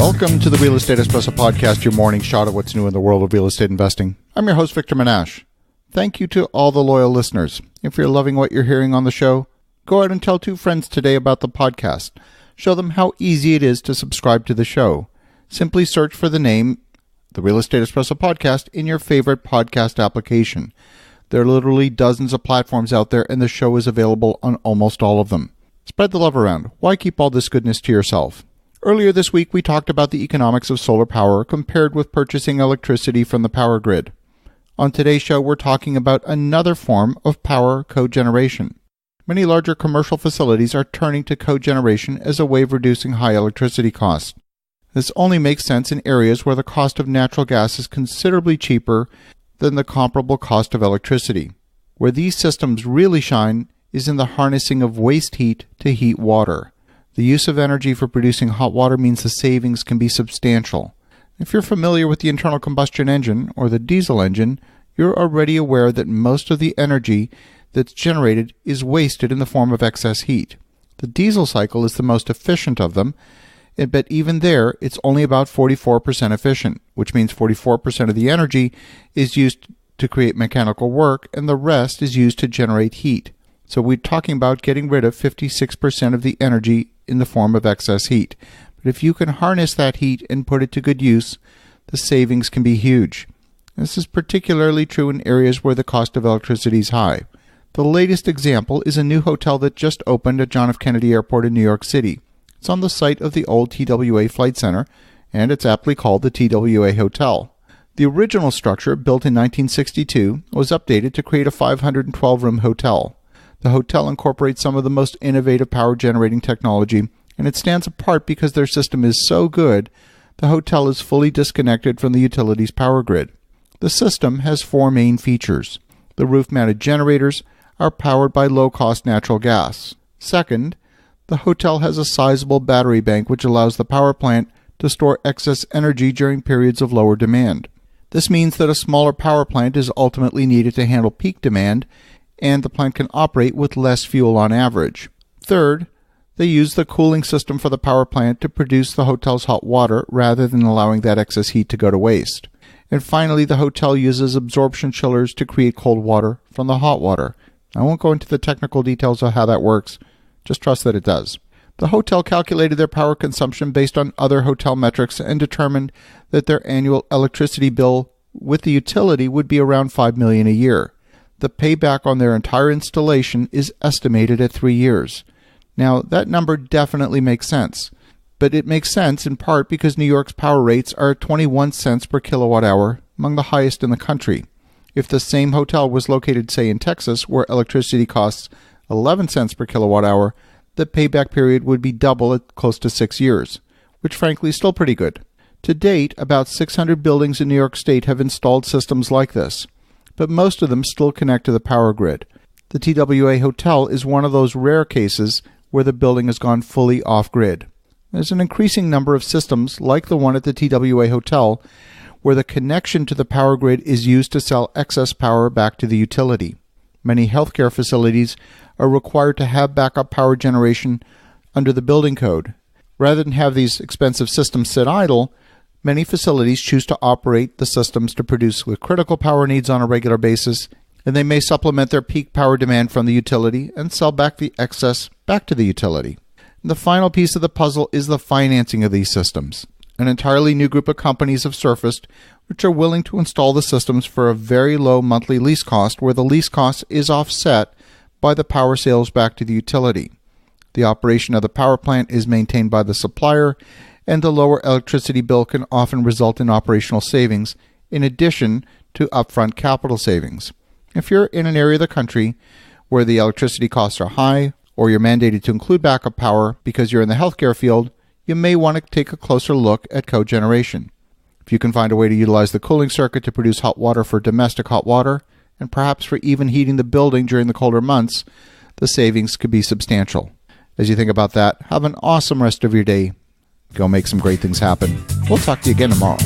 Welcome to the Real Estate Espresso Podcast, your morning shot at what's new in the world of real estate investing. I'm your host, Victor Menashe. Thank you to all the loyal listeners. If you're loving what you're hearing on the show, go out and tell 2 friends today about the podcast. Show them how easy it is to subscribe to the show. Simply search for the name, the Real Estate Espresso Podcast, in your favorite podcast application. There are literally dozens of platforms out there, and the show is available on almost all of them. Spread the love around. Why keep all this goodness to yourself? Earlier this week, we talked about the economics of solar power compared with purchasing electricity from the power grid. On today's show, we're talking about another form of power cogeneration. Many larger commercial facilities are turning to cogeneration as a way of reducing high electricity costs. This only makes sense in areas where the cost of natural gas is considerably cheaper than the comparable cost of electricity. Where these systems really shine is in the harnessing of waste heat to heat water. The use of energy for producing hot water means the savings can be substantial. If you're familiar with the internal combustion engine or the diesel engine, you're already aware that most of the energy that's generated is wasted in the form of excess heat. The diesel cycle is the most efficient of them, but even there, it's only about 44% efficient, which means 44% of the energy is used to create mechanical work, and the rest is used to generate heat. So we're talking about getting rid of 56% of the energy in the form of excess heat. But if you can harness that heat and put it to good use, the savings can be huge. This is particularly true in areas where the cost of electricity is high. The latest example is a new hotel that just opened at John F. Kennedy Airport in New York City. It's on the site of the old TWA Flight Center, and it's aptly called the TWA Hotel. The original structure, built in 1962, was updated to create a 512-room hotel. The hotel incorporates some of the most innovative power-generating technology, and it stands apart because their system is so good, the hotel is fully disconnected from the utility's power grid. The system has 4 main features. The roof-mounted generators are powered by low-cost natural gas. Second, the hotel has a sizable battery bank which allows the power plant to store excess energy during periods of lower demand. This means that a smaller power plant is ultimately needed to handle peak demand, and the plant can operate with less fuel on average. Third, they use the cooling system for the power plant to produce the hotel's hot water rather than allowing that excess heat to go to waste. And finally, the hotel uses absorption chillers to create cold water from the hot water. I won't go into the technical details of how that works. Just trust that it does. The hotel calculated their power consumption based on other hotel metrics and determined that their annual electricity bill with the utility would be around $5 million a year. The payback on their entire installation is estimated at 3 years. Now, that number definitely makes sense, but it makes sense in part because New York's power rates are 21 cents per kilowatt hour, among the highest in the country. If the same hotel was located, say, in Texas, where electricity costs 11 cents per kilowatt hour, the payback period would be double at close to 6 years, which frankly is still pretty good. To date, about 600 buildings in New York State have installed systems like this, but most of them still connect to the power grid. The TWA Hotel is one of those rare cases where the building has gone fully off-grid. There's an increasing number of systems like the one at the TWA Hotel where the connection to the power grid is used to sell excess power back to the utility. Many healthcare facilities are required to have backup power generation under the building code. Rather than have these expensive systems sit idle, many facilities choose to operate the systems to produce the critical power needs on a regular basis, and they may supplement their peak power demand from the utility and sell back the excess back to the utility. And the final piece of the puzzle is the financing of these systems. An entirely new group of companies have surfaced which are willing to install the systems for a very low monthly lease cost, where the lease cost is offset by the power sales back to the utility. The operation of the power plant is maintained by the supplier, and the lower electricity bill can often result in operational savings, in addition to upfront capital savings. If you're in an area of the country where the electricity costs are high, or you're mandated to include backup power because you're in the healthcare field, you may want to take a closer look at cogeneration. If you can find a way to utilize the cooling circuit to produce hot water for domestic hot water, and perhaps for even heating the building during the colder months, the savings could be substantial. As you think about that, have an awesome rest of your day. Go make some great things happen. We'll talk to you again tomorrow.